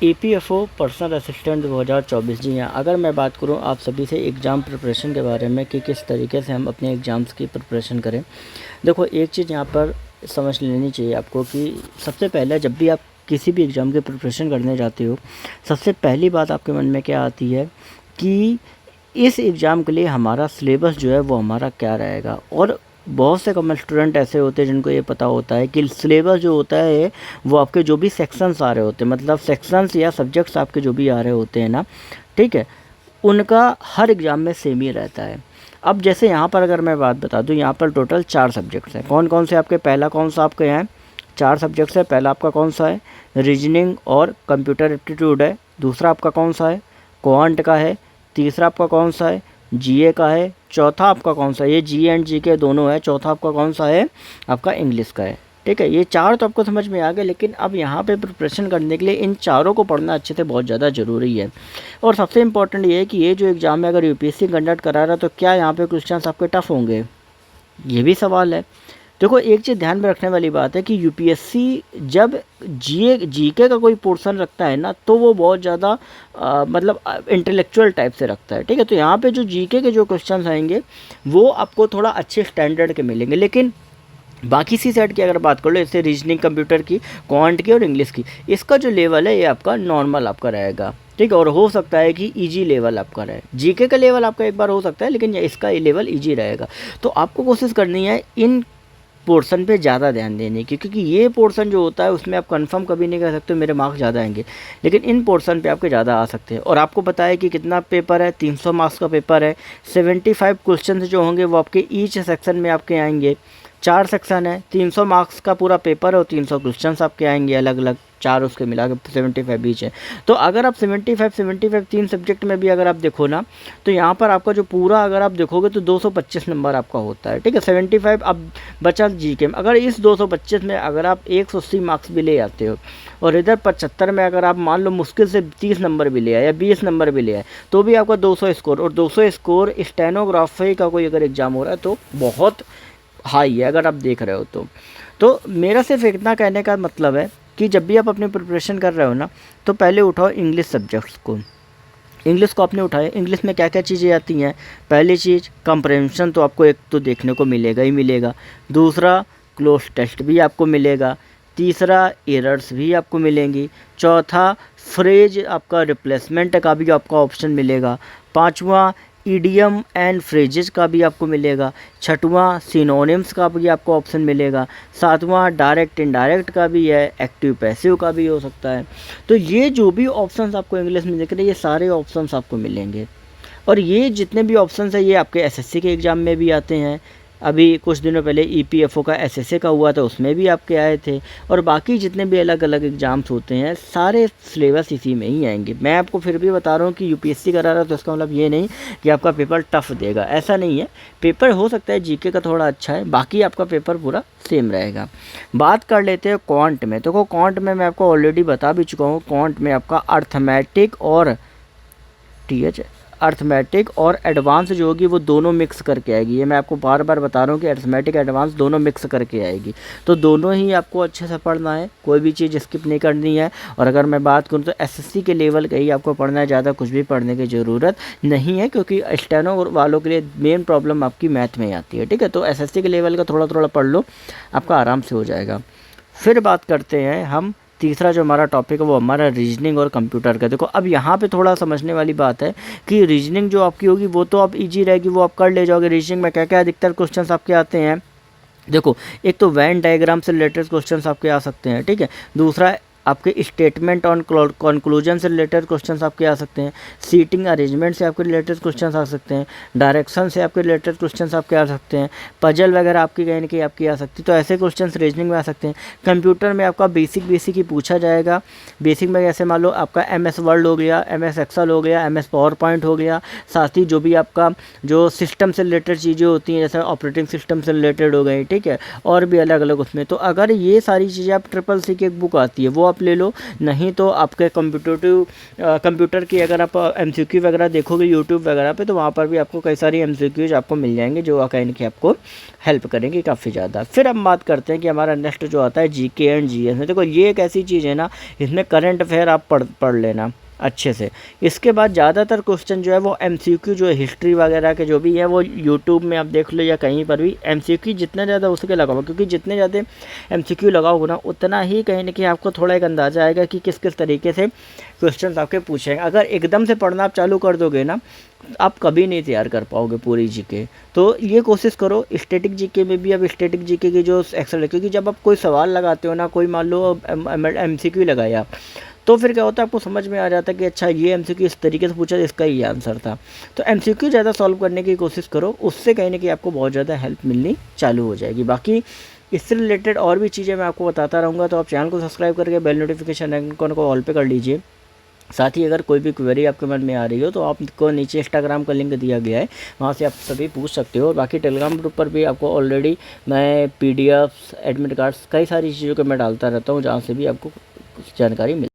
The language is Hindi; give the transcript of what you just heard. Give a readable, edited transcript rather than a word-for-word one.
ईपीएफओ पर्सनल असिस्टेंट 2024 जी हाँ। अगर मैं बात करूं आप सभी से एग्ज़ाम प्रिपरेशन के बारे में कि किस तरीके से हम अपने एग्ज़ाम्स की प्रिपरेशन करें, देखो एक चीज़ यहाँ पर समझ लेनी चाहिए आपको कि सबसे पहले जब भी आप किसी भी एग्ज़ाम की प्रिपरेशन करने जाते हो, सबसे पहली बात आपके मन में क्या आती है कि इस एग्ज़ाम के लिए हमारा सिलेबस जो है वो हमारा क्या रहेगा। और बहुत से कॉमर्स स्टूडेंट ऐसे होते हैं जिनको ये पता होता है कि सिलेबस जो होता है वो आपके जो भी सेक्शंस आ रहे होते हैं, मतलब सेक्शंस या सब्जेक्ट्स आपके जो भी आ रहे होते हैं ना, ठीक है, उनका हर एग्ज़ाम में सेम ही रहता है। अब जैसे यहाँ पर अगर मैं बात बता दूँ, यहाँ पर टोटल 4 सब्जेक्ट्स हैं। कौन कौन से आपके, पहला कौन सा आपके हैं, 4 सब्जेक्ट्स है। पहला आपका कौन सा है, रीजनिंग और कंप्यूटर एप्टीट्यूड है। दूसरा आपका कौन सा है, क्वांट का है। तीसरा आपका कौन सा है, जीए का है। चौथा आपका कौन सा है, ये जी एंड जी के दोनों है। चौथा आपका कौन सा है, आपका इंग्लिश का है। ठीक है, ये 4 तो आपको समझ में आ गए, लेकिन अब यहाँ पे प्रिपरेशन करने के लिए इन चारों को पढ़ना अच्छे से बहुत ज़्यादा ज़रूरी है। और सबसे इम्पोर्टेंट ये है कि ये जो एग्ज़ाम है अगर यूपीएससी कंडक्ट करा रहा है तो क्या यहाँ पे क्वेश्चन आपके टफ होंगे, ये भी सवाल है। देखो एक चीज़ ध्यान में रखने वाली बात है कि यूपीएससी जब जीके का कोई पोर्शन रखता है ना, तो वो बहुत ज़्यादा मतलब इंटेलेक्चुअल टाइप से रखता है। ठीक है, तो यहाँ पे जो जीके के जो क्वेश्चंस आएंगे वो आपको थोड़ा अच्छे स्टैंडर्ड के मिलेंगे। लेकिन बाकी सी सेट की अगर बात कर लो, जैसे रीजनिंग, कंप्यूटर की, क्वांट की और इंग्लिश की, इसका जो लेवल है ये आपका नॉर्मल आपका रहेगा। ठीक है, और हो सकता है कि इजी लेवल आपका रहे। जीके का लेवल आपका एक बार हो सकता है, लेकिन इसका ये लेवल इजी रहेगा। तो आपको कोशिश करनी है इन पोर्शन पे ज़्यादा ध्यान देने की, क्योंकि ये पोर्शन जो होता है उसमें आप कंफर्म कभी नहीं कर सकते मेरे मार्क्स ज़्यादा आएंगे, लेकिन इन पोर्शन पे आपके ज़्यादा आ सकते हैं। और आपको पता है कि कितना पेपर है, 300 मार्क्स का पेपर है। 75 क्वेश्चन जो होंगे वो आपके ईच सेक्शन में आपके आएंगे। 4 सेक्शन है, 300 मार्क्स का पूरा पेपर है और 300 क्वेश्चन आपके आएंगे अलग अलग, 4 उसके मिला के 75 बीच है। तो अगर आप 75 3 सब्जेक्ट में भी अगर आप देखो ना, तो यहाँ पर आपका जो पूरा अगर आप देखोगे तो 225 नंबर आपका होता है। ठीक है, 75 अब बचा जीके में। अगर इस 225 में अगर आप 180 मार्क्स भी ले आते हो और इधर 75 में अगर आप मान लो मुश्किल से 30 नंबर भी ले आए या 20 नंबर भी ले आए, तो भी आपका 200 स्कोर। और 200 स्कोर स्टेनोग्राफी का कोई अगर एग्ज़ाम हो रहा है तो बहुत हाई है अगर आप देख रहे हो तो मेरा सिर्फ इतना कहने का मतलब है कि जब भी आप अपनी प्रिपरेशन कर रहे हो ना, तो पहले उठाओ इंग्लिश सब्जेक्ट्स को। इंग्लिश को आपने उठाया, इंग्लिश में क्या क्या चीज़ें आती हैं। पहली चीज़ कंप्रहेंशन तो आपको एक तो देखने को मिलेगा ही मिलेगा। दूसरा क्लोज टेस्ट भी आपको मिलेगा। तीसरा एरर्स भी आपको मिलेंगी। चौथा फ्रेज आपका रिप्लेसमेंट का भी आपका ऑप्शन मिलेगा। पाँचवा इडियम एंड फ्रेजेस का भी आपको मिलेगा। छठवां सिनोनिम्स का भी आपको ऑप्शन मिलेगा। सातवां डायरेक्ट इनडायरेक्ट का भी है, एक्टिव पैसिव का भी हो सकता है। तो ये जो भी ऑप्शंस आपको इंग्लिश में दिख रहे हैं, ये सारे ऑप्शंस आपको मिलेंगे। और ये जितने भी ऑप्शंस हैं ये आपके एसएससी के एग्ज़ाम में भी आते हैं। अभी कुछ दिनों पहले ईपीएफओ का एसएससी का हुआ था, उसमें भी आपके आए थे। और बाकी जितने भी अलग अलग एग्ज़ाम्स होते हैं सारे सिलेबस इसी में ही आएंगे। मैं आपको फिर भी बता रहा हूँ कि यूपीएससी करा रहा है तो इसका मतलब ये नहीं कि आपका पेपर टफ देगा, ऐसा नहीं है। पेपर हो सकता है जीके का थोड़ा अच्छा है, बाकी आपका पेपर पूरा सेम रहेगा। बात कर लेते हैं क्वांट में। देखो क्वांट में मैं आपको ऑलरेडी बता भी चुका हूँ। क्वांट में आपका अर्थमेटिक और अर्थमेटिक और एडवांस जो होगी वो दोनों मिक्स करके आएगी। ये मैं आपको बार बार बता रहा हूँ कि अर्थमेटिक एडवांस दोनों मिक्स करके आएगी। तो दोनों ही आपको अच्छे से पढ़ना है, कोई भी चीज़ स्किप नहीं करनी है। और अगर मैं बात करूँ तो एसएससी के लेवल का ही आपको पढ़ना है, ज़्यादा कुछ भी पढ़ने की ज़रूरत नहीं है, क्योंकि स्टेनो वालों के लिए मेन प्रॉब्लम आपकी मैथ में आती है। ठीक है, तो एसएससी के लेवल का थोड़ा थोड़ा पढ़ लो, आपका आराम से हो जाएगा। फिर बात करते हैं हम, तीसरा जो हमारा टॉपिक है वो हमारा रीजनिंग और कंप्यूटर का। देखो अब यहाँ पे थोड़ा समझने वाली बात है कि रीजनिंग जो आपकी होगी वो तो आप इजी रहेगी, वो आप कर ले जाओगे। रीजनिंग में क्या क्या अधिकतर क्वेश्चंस आपके आते हैं, देखो एक तो वेन डायग्राम से रिलेटेड क्वेश्चंस आपके आ सकते हैं। ठीक है, दूसरा आपके स्टेटमेंट ऑन कंक्लूजन से रिलेटेड क्वेश्चंस आपके आ सकते हैं। सीटिंग अरेंजमेंट से आपके रिलेटेड क्वेश्चंस आ सकते हैं। डायरेक्शन से आपके रिलेटेड क्वेश्चंस आपके आ सकते हैं। पजल वगैरह आपकी कहीं ना कहीं आपकी आ सकती है, तो ऐसे क्वेश्चंस रीजनिंग में आ सकते हैं। कंप्यूटर में आपका बेसिक ही पूछा जाएगा। बेसिक में जैसे मान लो आपका MS वर्ड हो गया, MS एक्सेल हो गया, MS पावर पॉइंट हो गया, साथ ही जो भी आपका जो सिस्टम से रिलेटेड चीज़ें होती हैं जैसे ऑपरेटिंग सिस्टम से रिलेटेड हो गई, ठीक है, और भी अलग अलग उसमें। तो अगर ये सारी चीज़ें आप ट्रिपल सी की एक बुक आती है वो आप आप ले लो, नहीं तो आपके कंप्यूटर की अगर आप MCQ वगैरह देखोगे यूट्यूब वगैरह पे, तो वहाँ पर भी आपको कई सारी MCQs आपको मिल जाएंगे जो कहीं कि आपको हेल्प करेंगे काफ़ी ज़्यादा। फिर हम बात करते हैं कि हमारा नेक्स्ट जो आता है GK एंड GS में। देखो ये एक ऐसी चीज़ है ना, इसमें करंट अफेयर आप पढ़ लेना अच्छे से। इसके बाद ज़्यादातर क्वेश्चन जो है वो MCQ जो है हिस्ट्री वगैरह के जो भी है वो यूट्यूब में आप देख लो या कहीं पर भी MCQ जितना ज़्यादा उसके लगाओ, क्योंकि जितने ज़्यादा MCQ लगाओगे ना उतना ही कहीं ना कहीं आपको थोड़ा एक अंदाज़ा आएगा कि किस किस तरीके से क्वेश्चन आपके पूछेंगे। अगर एकदम से पढ़ना आप चालू कर दोगे ना, आप कभी नहीं तैयार कर पाओगे पूरी GK। तो ये कोशिश करो स्टैटिक GK में भी। अब स्टैटिक GK की जो एक्सल है, क्योंकि जब आप कोई सवाल लगाते हो ना, कोई मान लो MCQ लगाया, तो फिर क्या होता है आपको समझ में आ जाता है कि अच्छा ये MCQ इस तरीके से पूछा, इसका ये आंसर था। तो MCQ ज़्यादा सॉल्व करने की कोशिश करो, उससे कहीं ना कहीं आपको बहुत ज़्यादा हेल्प मिलनी चालू हो जाएगी। बाकी इससे रिलेटेड और भी चीज़ें मैं आपको बताता रहूँगा, तो आप चैनल को सब्सक्राइब करके बेल नोटिफिकेशन आइकन को ऑल पे कर लीजिए। साथ ही अगर कोई भी क्वेरी आपके मन में आ रही हो तो आपको नीचे इंस्टाग्राम का लिंक दिया गया है, वहाँ से आप सभी पूछ सकते हो। और बाकी टेलीग्राम ग्रुप पर भी आपको ऑलरेडी मैं PDFs, एडमिट कार्ड्स, कई सारी चीज़ों को मैं डालता रहता हूँ, जहाँ से भी आपको कुछ जानकारी मिल